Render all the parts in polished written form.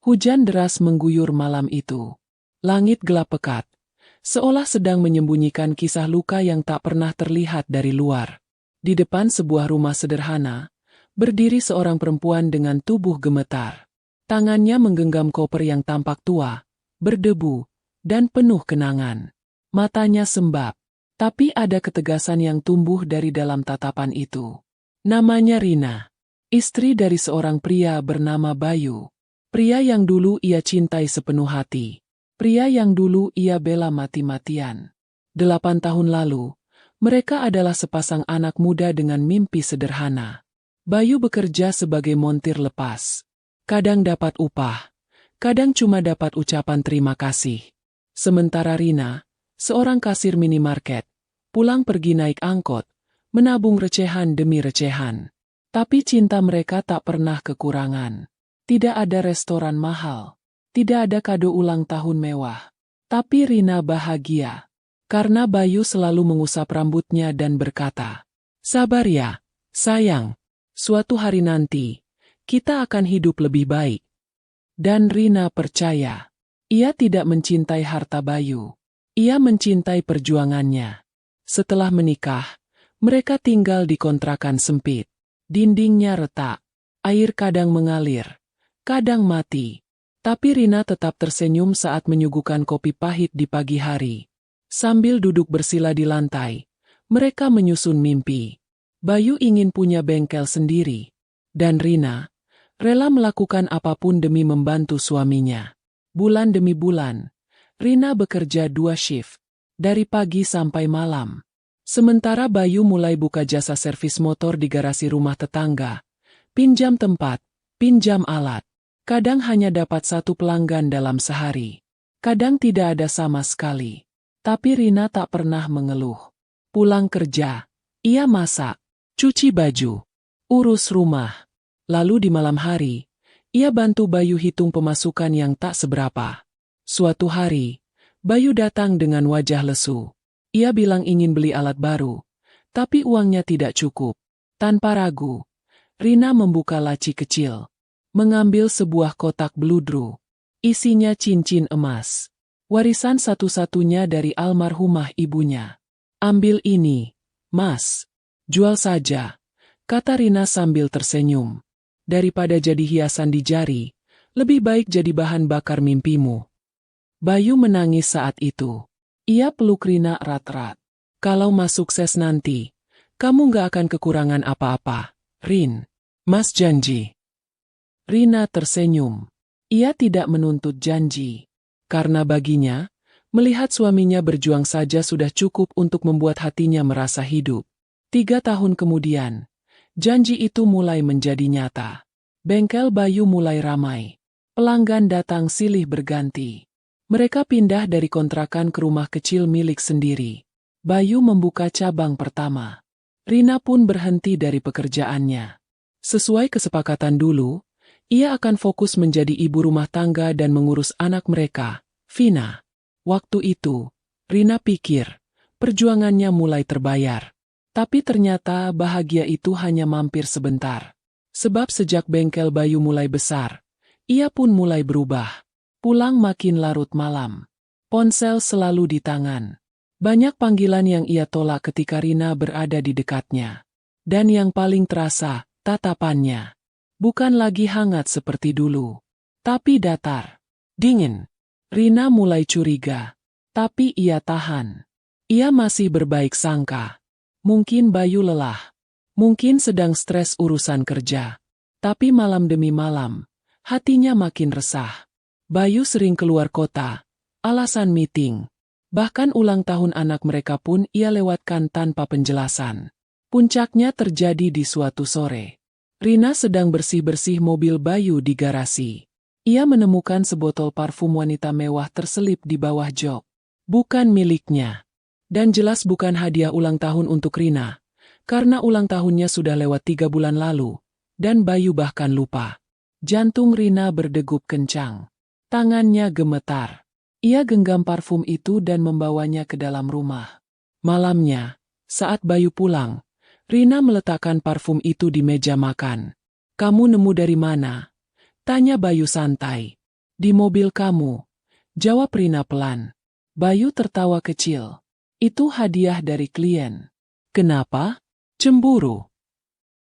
Hujan deras mengguyur malam itu. Langit gelap pekat, seolah sedang menyembunyikan kisah luka yang tak pernah terlihat dari luar. Di depan sebuah rumah sederhana, berdiri seorang perempuan dengan tubuh gemetar. Tangannya menggenggam koper yang tampak tua, berdebu, dan penuh kenangan. Matanya sembab, tapi ada ketegasan yang tumbuh dari dalam tatapan itu. Namanya Rina, istri dari seorang pria bernama Bayu. Pria yang dulu ia cintai sepenuh hati. Pria yang dulu ia bela mati-matian. 8 tahun lalu, mereka adalah sepasang anak muda dengan mimpi sederhana. Bayu bekerja sebagai montir lepas. Kadang dapat upah, kadang cuma dapat ucapan terima kasih. Sementara Rina, seorang kasir minimarket, pulang pergi naik angkot, menabung recehan demi recehan. Tapi cinta mereka tak pernah kekurangan. Tidak ada restoran mahal, tidak ada kado ulang tahun mewah. Tapi Rina bahagia, karena Bayu selalu mengusap rambutnya dan berkata, "Sabar ya, sayang, suatu hari nanti, kita akan hidup lebih baik." Dan Rina percaya, ia tidak mencintai harta Bayu, ia mencintai perjuangannya. Setelah menikah, mereka tinggal di kontrakan sempit. Dindingnya retak, air kadang mengalir, kadang mati. Tapi Rina tetap tersenyum saat menyuguhkan kopi pahit di pagi hari. Sambil duduk bersila di lantai, mereka menyusun mimpi. Bayu ingin punya bengkel sendiri. Dan Rina rela melakukan apapun demi membantu suaminya. Bulan demi bulan, Rina bekerja 2 shift, dari pagi sampai malam. Sementara Bayu mulai buka jasa servis motor di garasi rumah tetangga. Pinjam tempat, pinjam alat. Kadang hanya dapat 1 pelanggan dalam sehari. Kadang tidak ada sama sekali. Tapi Rina tak pernah mengeluh. Pulang kerja, ia masak, cuci baju, urus rumah. Lalu di malam hari, ia bantu Bayu hitung pemasukan yang tak seberapa. Suatu hari, Bayu datang dengan wajah lesu. Ia bilang ingin beli alat baru, tapi uangnya tidak cukup. Tanpa ragu, Rina membuka laci kecil, mengambil sebuah kotak beludru. Isinya cincin emas, warisan satu-satunya dari almarhumah ibunya. "Ambil ini, Mas. Jual saja," kata Rina sambil tersenyum. "Daripada jadi hiasan di jari, lebih baik jadi bahan bakar mimpimu." Bayu menangis saat itu. Ia peluk Rina erat-erat. "Kalau Mas sukses nanti, kamu gak akan kekurangan apa-apa, Rin. Mas janji." Rina tersenyum. Ia tidak menuntut janji. Karena baginya, melihat suaminya berjuang saja sudah cukup untuk membuat hatinya merasa hidup. 3 tahun kemudian, janji itu mulai menjadi nyata. Bengkel Bayu mulai ramai. Pelanggan datang silih berganti. Mereka pindah dari kontrakan ke rumah kecil milik sendiri. Bayu membuka cabang pertama. Rina pun berhenti dari pekerjaannya. Sesuai kesepakatan dulu, ia akan fokus menjadi ibu rumah tangga dan mengurus anak mereka, Vina. Waktu itu, Rina pikir, perjuangannya mulai terbayar. Tapi ternyata bahagia itu hanya mampir sebentar. Sebab sejak bengkel Bayu mulai besar, ia pun mulai berubah. Pulang makin larut malam. Ponsel selalu di tangan. Banyak panggilan yang ia tolak ketika Rina berada di dekatnya. Dan yang paling terasa, tatapannya. Bukan lagi hangat seperti dulu, tapi datar, dingin. Rina mulai curiga, tapi ia tahan. Ia masih berbaik sangka. Mungkin Bayu lelah, mungkin sedang stres urusan kerja. Tapi malam demi malam, hatinya makin resah. Bayu sering keluar kota, alasan meeting. Bahkan ulang tahun anak mereka pun ia lewatkan tanpa penjelasan. Puncaknya terjadi di suatu sore. Rina sedang bersih-bersih mobil Bayu di garasi. Ia menemukan sebotol parfum wanita mewah terselip di bawah jok. Bukan miliknya. Dan jelas bukan hadiah ulang tahun untuk Rina. Karena ulang tahunnya sudah lewat 3 bulan lalu. Dan Bayu bahkan lupa. Jantung Rina berdegup kencang. Tangannya gemetar. Ia genggam parfum itu dan membawanya ke dalam rumah. Malamnya, saat Bayu pulang, Rina meletakkan parfum itu di meja makan. "Kamu nemu dari mana?" tanya Bayu santai. Di mobil kamu, jawab Rina pelan. Bayu tertawa kecil. Itu hadiah dari klien. Kenapa? Cemburu.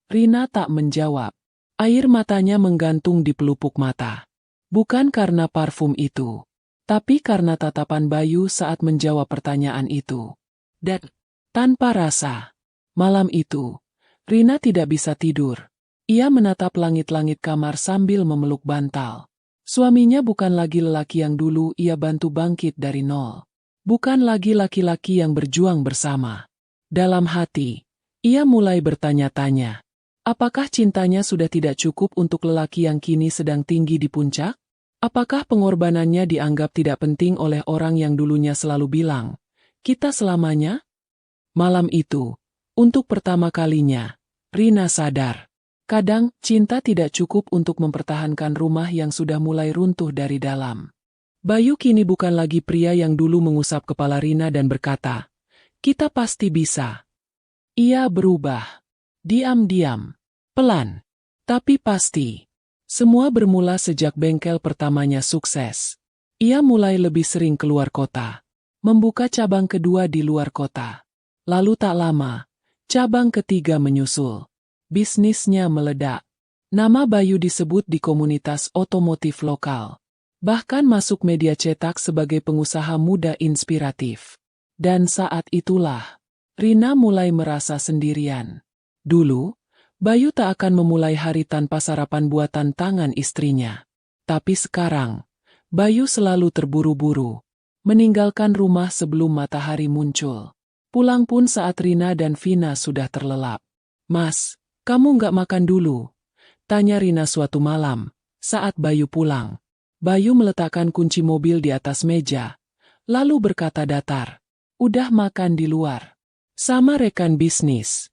Rina tak menjawab. Air matanya menggantung di pelupuk mata. Bukan karena parfum itu, tapi karena tatapan Bayu saat menjawab pertanyaan itu. Dan tanpa rasa. Malam itu, Rina tidak bisa tidur. Ia menatap langit-langit kamar sambil memeluk bantal. Suaminya bukan lagi lelaki yang dulu ia bantu bangkit dari nol. Bukan lagi laki-laki yang berjuang bersama. Dalam hati, ia mulai bertanya-tanya. Apakah cintanya sudah tidak cukup untuk lelaki yang kini sedang tinggi di puncak? Apakah pengorbanannya dianggap tidak penting oleh orang yang dulunya selalu bilang, "Kita selamanya"? Malam itu, untuk pertama kalinya, Rina sadar. Kadang, cinta tidak cukup untuk mempertahankan rumah yang sudah mulai runtuh dari dalam. Bayu kini bukan lagi pria yang dulu mengusap kepala Rina dan berkata, "Kita pasti bisa." Ia berubah. Diam-diam. Pelan. Tapi pasti. Semua bermula sejak bengkel pertamanya sukses. Ia mulai lebih sering keluar kota. Membuka cabang kedua di luar kota. Lalu tak lama, cabang ketiga menyusul. Bisnisnya meledak. Nama Bayu disebut di komunitas otomotif lokal. Bahkan masuk media cetak sebagai pengusaha muda inspiratif. Dan saat itulah, Rina mulai merasa sendirian. Dulu, Bayu tak akan memulai hari tanpa sarapan buatan tangan istrinya. Tapi sekarang, Bayu selalu terburu-buru. Meninggalkan rumah sebelum matahari muncul. Pulang pun saat Rina dan Vina sudah terlelap. "Mas, kamu nggak makan dulu?" tanya Rina suatu malam, saat Bayu pulang. Bayu meletakkan kunci mobil di atas meja, lalu berkata datar, "Udah makan di luar. Sama rekan bisnis."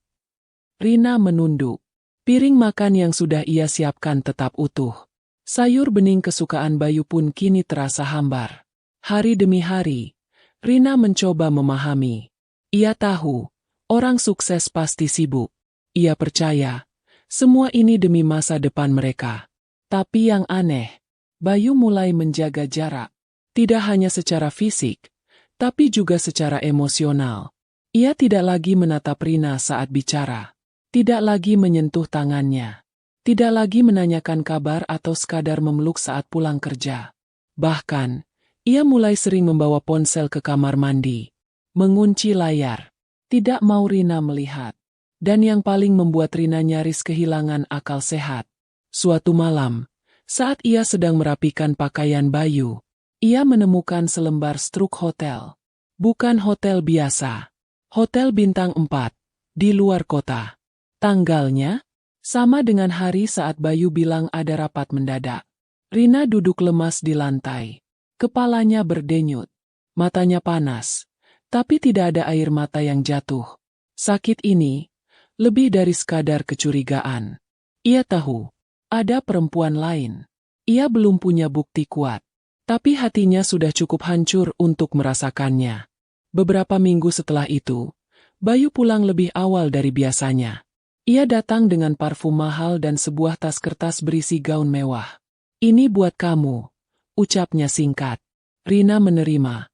Rina menunduk. Piring makan yang sudah ia siapkan tetap utuh. Sayur bening kesukaan Bayu pun kini terasa hambar. Hari demi hari, Rina mencoba memahami. Ia tahu, orang sukses pasti sibuk. Ia percaya, semua ini demi masa depan mereka. Tapi yang aneh, Bayu mulai menjaga jarak. Tidak hanya secara fisik, tapi juga secara emosional. Ia tidak lagi menatap Rina saat bicara. Tidak lagi menyentuh tangannya. Tidak lagi menanyakan kabar atau sekadar memeluk saat pulang kerja. Bahkan, ia mulai sering membawa ponsel ke kamar mandi. Mengunci layar. Tidak mau Rina melihat. Dan yang paling membuat Rina nyaris kehilangan akal sehat. Suatu malam, saat ia sedang merapikan pakaian Bayu, ia menemukan selembar struk hotel. Bukan hotel biasa. Hotel bintang 4, di luar kota. Tanggalnya, sama dengan hari saat Bayu bilang ada rapat mendadak. Rina duduk lemas di lantai. Kepalanya berdenyut. Matanya panas. Tapi tidak ada air mata yang jatuh. Sakit ini, lebih dari sekadar kecurigaan. Ia tahu, ada perempuan lain. Ia belum punya bukti kuat. Tapi hatinya sudah cukup hancur untuk merasakannya. Beberapa minggu setelah itu, Bayu pulang lebih awal dari biasanya. Ia datang dengan parfum mahal dan sebuah tas kertas berisi gaun mewah. "Ini buat kamu," ucapnya singkat. Rina menerima.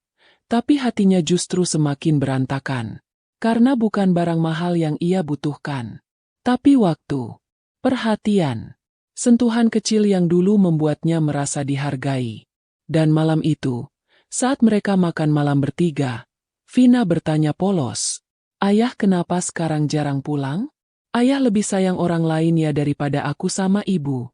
Tapi hatinya justru semakin berantakan. Karena bukan barang mahal yang ia butuhkan. Tapi waktu, perhatian, sentuhan kecil yang dulu membuatnya merasa dihargai. Dan malam itu, saat mereka makan malam bertiga, Vina bertanya polos, "Ayah kenapa sekarang jarang pulang? Ayah lebih sayang orang lain ya daripada aku sama ibu."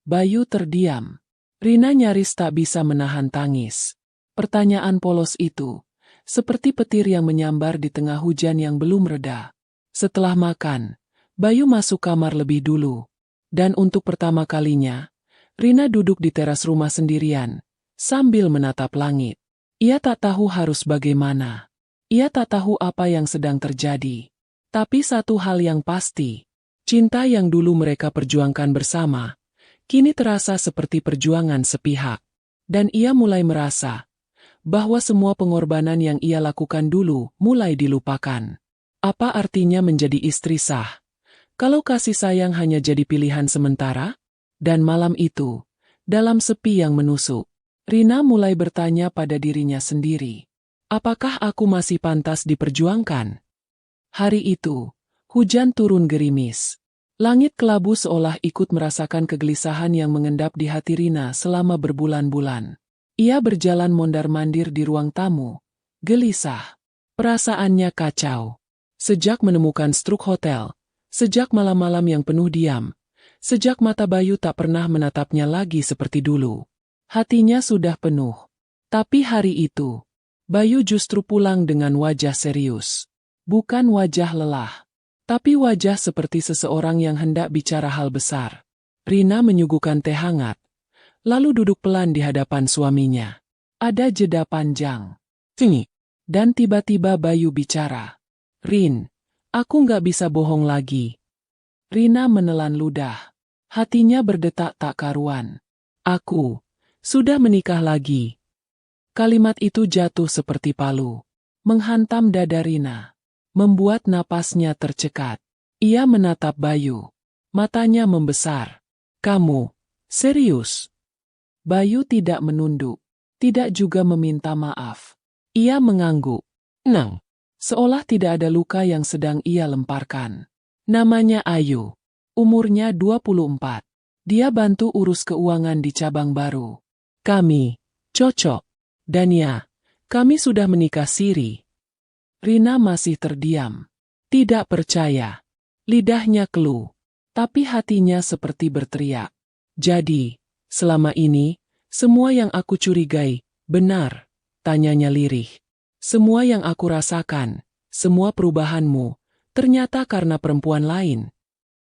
Bayu terdiam. Rina nyaris tak bisa menahan tangis. Pertanyaan polos itu, seperti petir yang menyambar di tengah hujan yang belum reda. Setelah makan, Bayu masuk kamar lebih dulu. Dan untuk pertama kalinya, Rina duduk di teras rumah sendirian, sambil menatap langit. Ia tak tahu harus bagaimana. Ia tak tahu apa yang sedang terjadi. Tapi satu hal yang pasti, cinta yang dulu mereka perjuangkan bersama, kini terasa seperti perjuangan sepihak. Dan ia mulai merasa bahwa semua pengorbanan yang ia lakukan dulu mulai dilupakan. Apa artinya menjadi istri sah, kalau kasih sayang hanya jadi pilihan sementara? Dan malam itu, Dalam sepi yang menusuk, Rina mulai bertanya pada dirinya sendiri. Apakah aku masih pantas diperjuangkan? Hari itu, hujan turun gerimis. Langit kelabu seolah ikut merasakan kegelisahan yang mengendap di hati Rina selama berbulan-bulan. Ia berjalan mondar-mandir di ruang tamu, gelisah. Perasaannya kacau. Sejak menemukan Struk Hotel, sejak malam-malam yang penuh diam, sejak mata Bayu tak pernah menatapnya lagi seperti dulu. Hatinya sudah penuh. Tapi hari itu, Bayu justru pulang dengan wajah serius. Bukan wajah lelah, tapi wajah seperti seseorang yang hendak bicara hal besar. Rina menyuguhkan teh hangat, lalu duduk pelan di hadapan suaminya. Ada jeda panjang. Sini. Dan tiba-tiba Bayu bicara. Rin, aku nggak bisa bohong lagi. Rina menelan ludah. Hatinya berdetak tak karuan. Aku sudah menikah lagi. Kalimat itu jatuh seperti palu, menghantam dada Rina, membuat napasnya tercekat. Ia menatap Bayu. Matanya membesar. Kamu serius? Bayu tidak menunduk, tidak juga meminta maaf. Ia mengangguk. Nang. Seolah tidak ada luka yang sedang ia lemparkan. Namanya Ayu. Umurnya 24. Dia bantu urus keuangan di cabang baru. Kami cocok. Dan ya, kami sudah menikah siri. Rina masih terdiam. Tidak percaya. Lidahnya keluh. Tapi hatinya seperti berteriak. Jadi, selama ini, semua yang aku curigai, benar? Tanyanya lirih. Semua yang aku rasakan, semua perubahanmu, ternyata karena perempuan lain.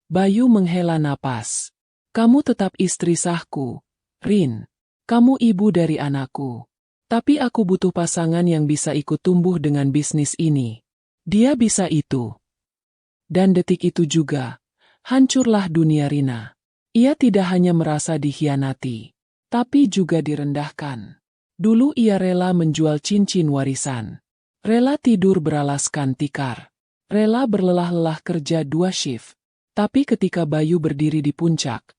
Bayu menghela napas. Kamu tetap istri sahku, Rin. Kamu ibu dari anakku. Tapi aku butuh pasangan yang bisa ikut tumbuh dengan bisnis ini. Dia bisa itu. Dan detik itu juga, hancurlah dunia Rina. Ia tidak hanya merasa dikhianati, tapi juga direndahkan. Dulu ia rela menjual cincin warisan. Rela tidur beralaskan tikar. Rela berlelah-lelah kerja 2 shift. Tapi ketika Bayu berdiri di puncak,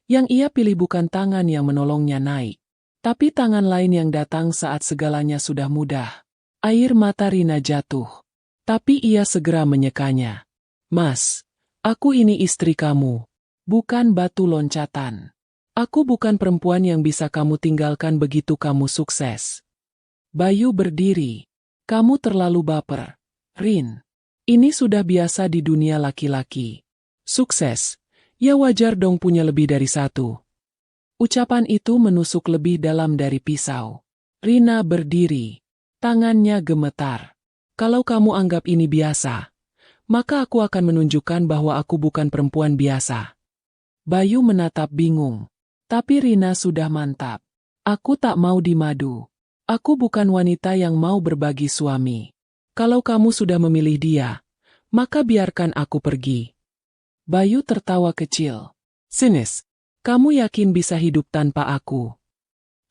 yang ia pilih bukan tangan yang menolongnya naik, tapi tangan lain yang datang saat segalanya sudah mudah. Air mata Rina jatuh. Tapi ia segera menyekanya. Mas, aku ini istri kamu. Bukan batu loncatan. Aku bukan perempuan yang bisa kamu tinggalkan begitu kamu sukses. Bayu berdiri. Kamu terlalu baper, Rin. Ini sudah biasa di dunia laki-laki. Sukses, ya wajar dong punya lebih dari satu. Ucapan itu menusuk lebih dalam dari pisau. Rina berdiri. Tangannya gemetar. Kalau kamu anggap ini biasa, maka aku akan menunjukkan bahwa aku bukan perempuan biasa. Bayu menatap bingung. Tapi Rina sudah mantap. Aku tak mau dimadu. Aku bukan wanita yang mau berbagi suami. Kalau kamu sudah memilih dia, maka biarkan aku pergi. Bayu tertawa kecil. Sinis, kamu yakin bisa hidup tanpa aku?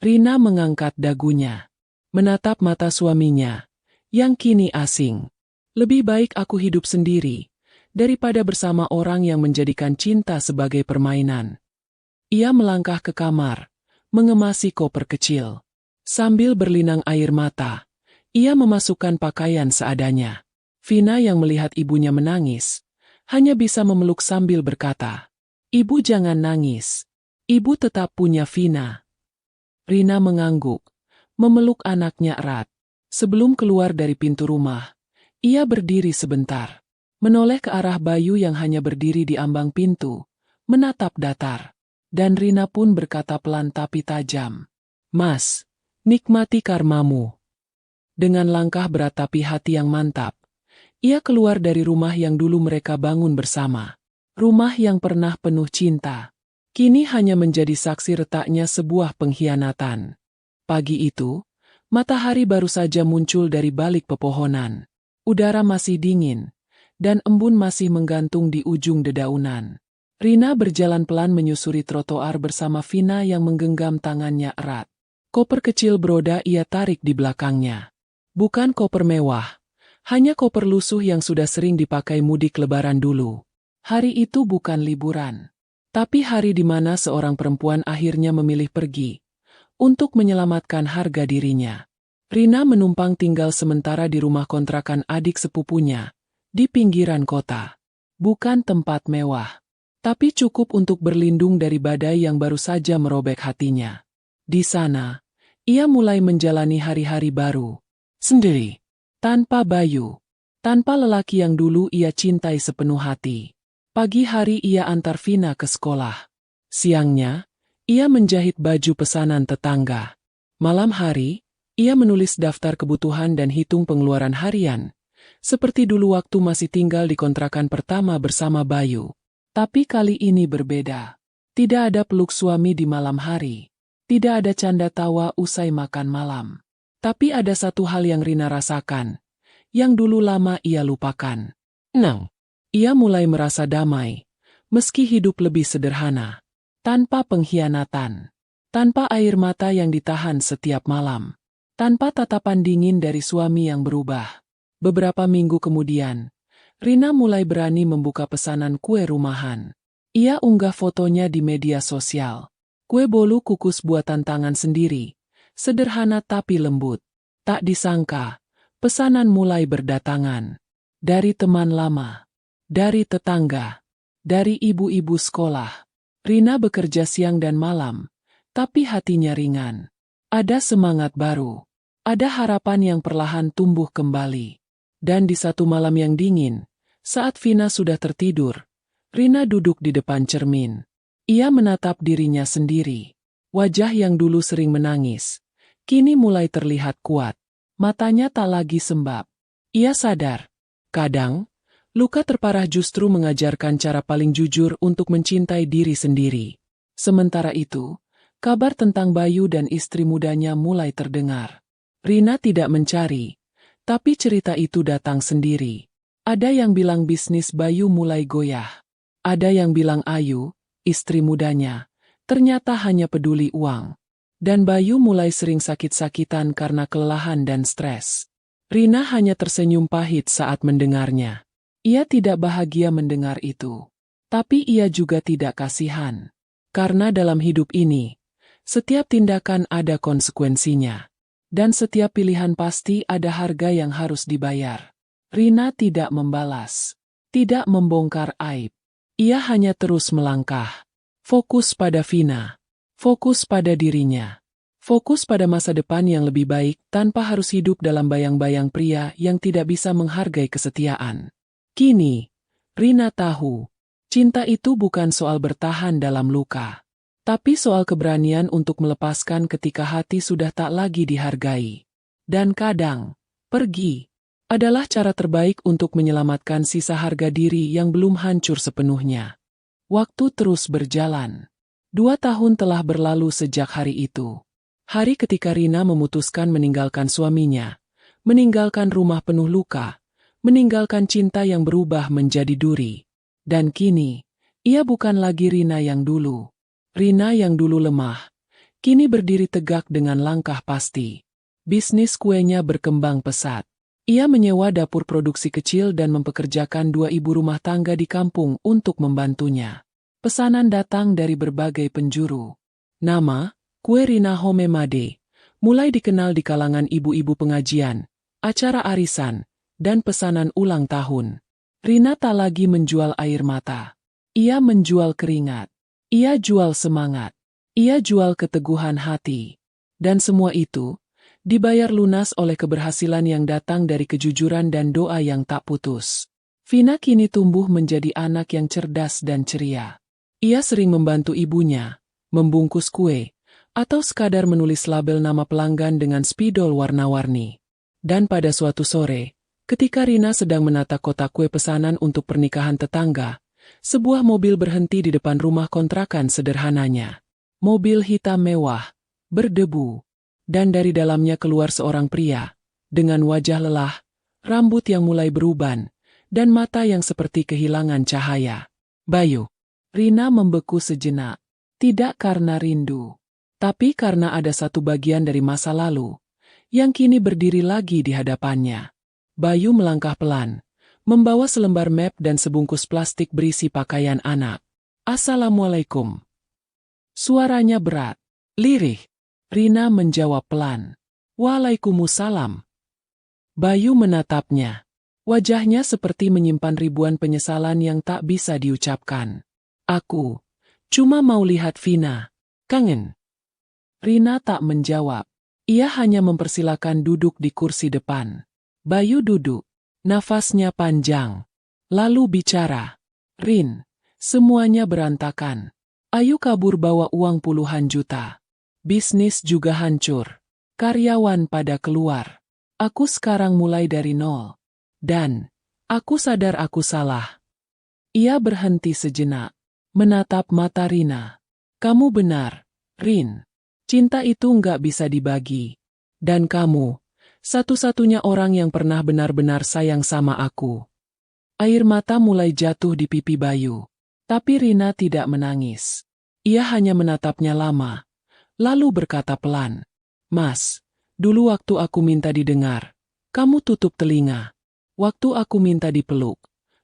Rina mengangkat dagunya. Menatap mata suaminya, yang kini asing. Lebih baik aku hidup sendiri, daripada bersama orang yang menjadikan cinta sebagai permainan. Ia melangkah ke kamar, mengemasi koper kecil. Sambil berlinang air mata, ia memasukkan pakaian seadanya. Vina yang melihat ibunya menangis, hanya bisa memeluk sambil berkata, Ibu jangan nangis. Ibu tetap punya Vina. Rina mengangguk, memeluk anaknya erat. Sebelum keluar dari pintu rumah, ia berdiri sebentar, menoleh ke arah Bayu yang hanya berdiri di ambang pintu, menatap datar. Dan Rina pun berkata pelan tapi tajam, Mas, nikmati karmamu. Dengan langkah berat tapi hati yang mantap, ia keluar dari rumah yang dulu mereka bangun bersama. Rumah yang pernah penuh cinta, kini hanya menjadi saksi retaknya sebuah pengkhianatan. Pagi itu, matahari baru saja muncul dari balik pepohonan. Udara masih dingin, dan embun masih menggantung di ujung dedaunan. Rina berjalan pelan menyusuri trotoar bersama Vina yang menggenggam tangannya erat. Koper kecil beroda ia tarik di belakangnya. Bukan koper mewah, hanya koper lusuh yang sudah sering dipakai mudik lebaran dulu. Hari itu bukan liburan. Tapi hari di mana seorang perempuan akhirnya memilih pergi untuk menyelamatkan harga dirinya. Rina menumpang tinggal sementara di rumah kontrakan adik sepupunya, di pinggiran kota. Bukan tempat mewah, tapi cukup untuk berlindung dari badai yang baru saja merobek hatinya. Di sana, ia mulai menjalani hari-hari baru, sendiri, tanpa Bayu, tanpa lelaki yang dulu ia cintai sepenuh hati. Pagi hari ia antar Vina ke sekolah. Siangnya, ia menjahit baju pesanan tetangga. Malam hari, ia menulis daftar kebutuhan dan hitung pengeluaran harian, seperti dulu waktu masih tinggal di kontrakan pertama bersama Bayu. Tapi kali ini berbeda. Tidak ada peluk suami di malam hari. Tidak ada canda tawa usai makan malam. Tapi ada satu hal yang Rina rasakan, yang dulu lama ia lupakan. Ia mulai merasa damai, meski hidup lebih sederhana. Tanpa pengkhianatan. Tanpa air mata yang ditahan setiap malam. Tanpa tatapan dingin dari suami yang berubah. Beberapa minggu kemudian, Rina mulai berani membuka pesanan kue rumahan. Ia unggah fotonya di media sosial. Kue bolu kukus buatan tangan sendiri. Sederhana tapi lembut. Tak disangka, pesanan mulai berdatangan. Dari teman lama. Dari tetangga. Dari ibu-ibu sekolah. Rina bekerja siang dan malam, tapi hatinya ringan. Ada semangat baru. Ada harapan yang perlahan tumbuh kembali. Dan di satu malam yang dingin, saat Vina sudah tertidur, Rina duduk di depan cermin. Ia menatap dirinya sendiri. Wajah yang dulu sering menangis, kini mulai terlihat kuat. Matanya tak lagi sembab. Ia sadar, kadang, luka terparah justru mengajarkan cara paling jujur untuk mencintai diri sendiri. Sementara itu, kabar tentang Bayu dan istri mudanya mulai terdengar. Rina tidak mencari, tapi cerita itu datang sendiri. Ada yang bilang bisnis Bayu mulai goyah. Ada yang bilang Ayu, istri mudanya, ternyata hanya peduli uang. Dan Bayu mulai sering sakit-sakitan karena kelelahan dan stres. Rina hanya tersenyum pahit saat mendengarnya. Ia tidak bahagia mendengar itu. Tapi ia juga tidak kasihan. Karena dalam hidup ini, setiap tindakan ada konsekuensinya. Dan setiap pilihan pasti ada harga yang harus dibayar. Rina tidak membalas. Tidak membongkar aib. Ia hanya terus melangkah. Fokus pada Vina. Fokus pada dirinya. Fokus pada masa depan yang lebih baik tanpa harus hidup dalam bayang-bayang pria yang tidak bisa menghargai kesetiaan. Kini, Rina tahu, cinta itu bukan soal bertahan dalam luka, tapi soal keberanian untuk melepaskan ketika hati sudah tak lagi dihargai. Dan kadang, pergi adalah cara terbaik untuk menyelamatkan sisa harga diri yang belum hancur sepenuhnya. Waktu terus berjalan. 2 tahun telah berlalu sejak hari itu. Hari ketika Rina memutuskan meninggalkan suaminya, meninggalkan rumah penuh luka, meninggalkan cinta yang berubah menjadi duri. Dan kini, ia bukan lagi Rina yang dulu. Rina yang dulu lemah, kini berdiri tegak dengan langkah pasti. Bisnis kuenya berkembang pesat. Ia menyewa dapur produksi kecil dan mempekerjakan 2 ibu rumah tangga di kampung untuk membantunya. Pesanan datang dari berbagai penjuru. Nama, kue Rina Homemade, mulai dikenal di kalangan ibu-ibu pengajian, acara arisan, dan pesanan ulang tahun. Rina tak lagi menjual air mata. Ia menjual keringat. Ia jual semangat. Ia jual keteguhan hati. Dan semua itu dibayar lunas oleh keberhasilan yang datang dari kejujuran dan doa yang tak putus. Vina kini tumbuh menjadi anak yang cerdas dan ceria. Ia sering membantu ibunya, membungkus kue, atau sekadar menulis label nama pelanggan dengan spidol warna-warni. Dan pada suatu sore, ketika Rina sedang menata kotak kue pesanan untuk pernikahan tetangga, sebuah mobil berhenti di depan rumah kontrakan sederhananya. Mobil hitam mewah, berdebu, dan dari dalamnya keluar seorang pria, dengan wajah lelah, rambut yang mulai beruban, dan mata yang seperti kehilangan cahaya. Bayu. Rina membeku sejenak, tidak karena rindu, tapi karena ada satu bagian dari masa lalu, yang kini berdiri lagi di hadapannya. Bayu melangkah pelan, membawa selembar map dan sebungkus plastik berisi pakaian anak. Assalamualaikum. Suaranya berat, lirih. Rina menjawab pelan. Waalaikumsalam. Bayu menatapnya. Wajahnya seperti menyimpan ribuan penyesalan yang tak bisa diucapkan. Aku cuma mau lihat Vina. Kangen. Rina tak menjawab. Ia hanya mempersilakan duduk di kursi depan. Bayu duduk. Nafasnya panjang. Lalu bicara. Rin, semuanya berantakan. Ayu kabur bawa uang puluhan juta. Bisnis juga hancur. Karyawan pada keluar. Aku sekarang mulai dari nol. Dan aku sadar aku salah. Ia berhenti sejenak. Menatap mata Rina. Kamu benar, Rin. Cinta itu nggak bisa dibagi. Dan kamu, satu-satunya orang yang pernah benar-benar sayang sama aku. Air mata mulai jatuh di pipi Bayu. Tapi Rina tidak menangis. Ia hanya menatapnya lama. Lalu berkata pelan, Mas, dulu waktu aku minta didengar, kamu tutup telinga. Waktu aku minta dipeluk,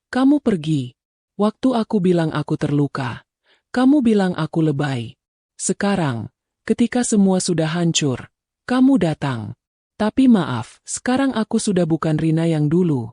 kamu pergi. Waktu aku bilang aku terluka, kamu bilang aku lebay. Sekarang, ketika semua sudah hancur, kamu datang. Tapi maaf, sekarang aku sudah bukan Rina yang dulu.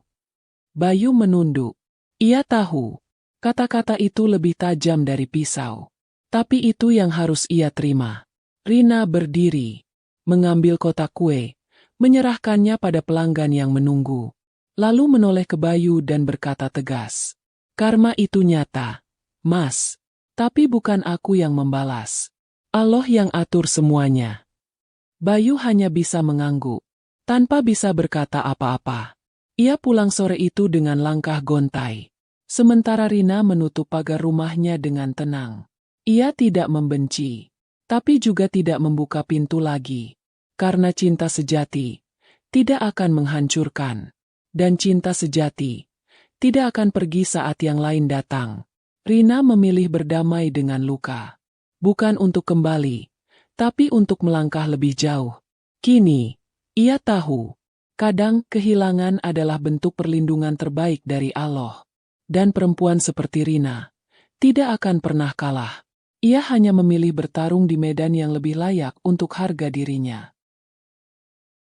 Bayu menunduk. Ia tahu, kata-kata itu lebih tajam dari pisau. Tapi itu yang harus ia terima. Rina berdiri, mengambil kotak kue, menyerahkannya pada pelanggan yang menunggu. Lalu menoleh ke Bayu dan berkata tegas. Karma itu nyata, Mas. Tapi bukan aku yang membalas. Allah yang atur semuanya. Bayu hanya bisa mengangguk, tanpa bisa berkata apa-apa. Ia pulang sore itu dengan langkah gontai. Sementara Rina menutup pagar rumahnya dengan tenang. Ia tidak membenci. Tapi juga tidak membuka pintu lagi. Karena cinta sejati tidak akan menghancurkan. Dan cinta sejati tidak akan pergi saat yang lain datang. Rina memilih berdamai dengan luka. Bukan untuk kembali, tapi untuk melangkah lebih jauh. Kini, ia tahu, kadang kehilangan adalah bentuk perlindungan terbaik dari Allah. Dan perempuan seperti Rina tidak akan pernah kalah. Ia hanya memilih bertarung di medan yang lebih layak untuk harga dirinya.